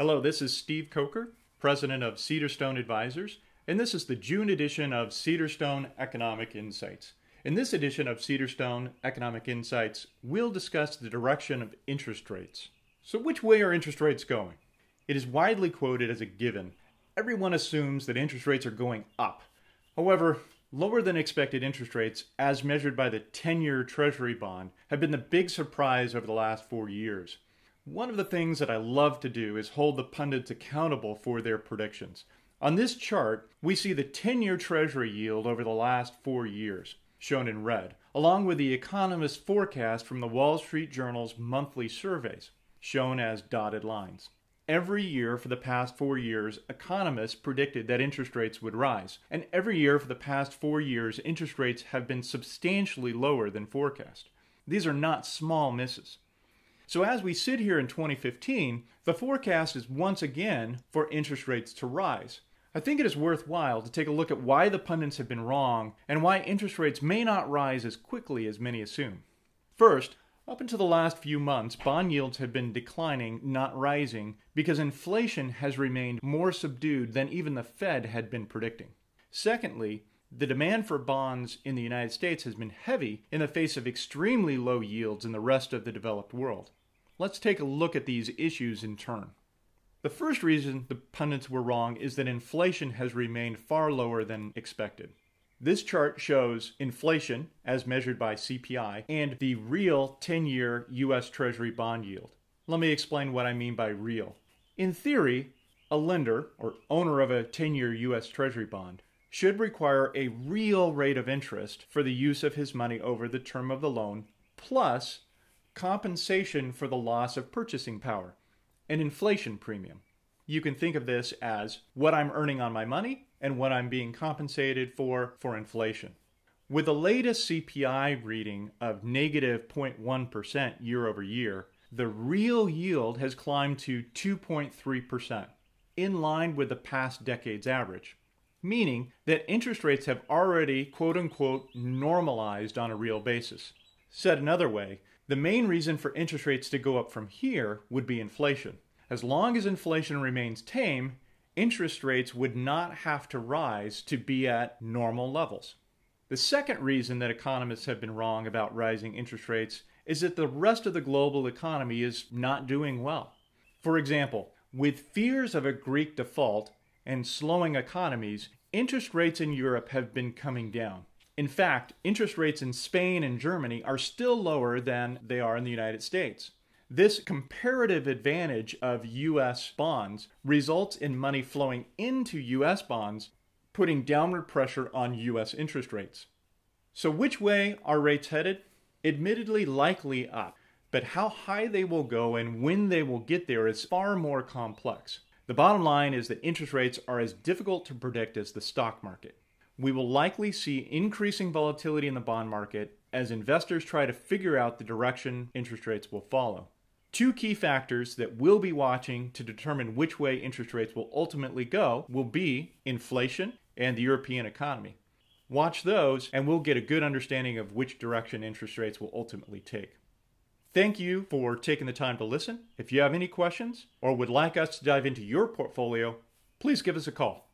Hello, this is Steve Coker, president of Cedarstone Advisors, and this is the June edition of Cedarstone Economic Insights. In this edition of Cedarstone Economic Insights, we'll discuss the direction of interest rates. So which way are interest rates going? It is widely quoted as a given. Everyone assumes that interest rates are going up. However, lower than expected interest rates, as measured by the 10-year Treasury bond, have been the big surprise over the last 4 years. One of the things that I love to do is hold the pundits accountable for their predictions. On this chart, we see the 10-year Treasury yield over the last 4 years, shown in red, along with the economist's forecast from the Wall Street Journal's monthly surveys, shown as dotted lines. Every year for the past 4 years, economists predicted that interest rates would rise, and every year for the past 4 years, interest rates have been substantially lower than forecast. These are not small misses. So as we sit here in 2015, the forecast is once again for interest rates to rise. I think it is worthwhile to take a look at why the pundits have been wrong and why interest rates may not rise as quickly as many assume. First, up until the last few months, bond yields have been declining, not rising, because inflation has remained more subdued than even the Fed had been predicting. Secondly, the demand for bonds in the United States has been heavy in the face of extremely low yields in the rest of the developed world. Let's take a look at these issues in turn. The first reason the pundits were wrong is that inflation has remained far lower than expected. This chart shows inflation, as measured by CPI, and the real 10-year U.S. Treasury bond yield. Let me explain what I mean by real. In theory, a lender, or owner of a 10-year U.S. Treasury bond, should require a real rate of interest for the use of his money over the term of the loan, plus compensation for the loss of purchasing power, an inflation premium. You can think of this as what I'm earning on my money and what I'm being compensated for inflation. With the latest CPI reading of negative 0.1% year over year, the real yield has climbed to 2.3%, in line with the past decade's average, meaning that interest rates have already quote-unquote normalized on a real basis. Said another way, the main reason for interest rates to go up from here would be inflation. As long as inflation remains tame, interest rates would not have to rise to be at normal levels. The second reason that economists have been wrong about rising interest rates is that the rest of the global economy is not doing well. For example, with fears of a Greek default and slowing economies, interest rates in Europe have been coming down. In fact, interest rates in Spain and Germany are still lower than they are in the United States. This comparative advantage of U.S. bonds results in money flowing into U.S. bonds, putting downward pressure on U.S. interest rates. So which way are rates headed? Admittedly likely up, but how high they will go and when they will get there is far more complex. The bottom line is that interest rates are as difficult to predict as the stock market. We will likely see increasing volatility in the bond market as investors try to figure out the direction interest rates will follow. Two key factors that we'll be watching to determine which way interest rates will ultimately go will be inflation and the European economy. Watch those and we'll get a good understanding of which direction interest rates will ultimately take. Thank you for taking the time to listen. If you have any questions or would like us to dive into your portfolio, please give us a call.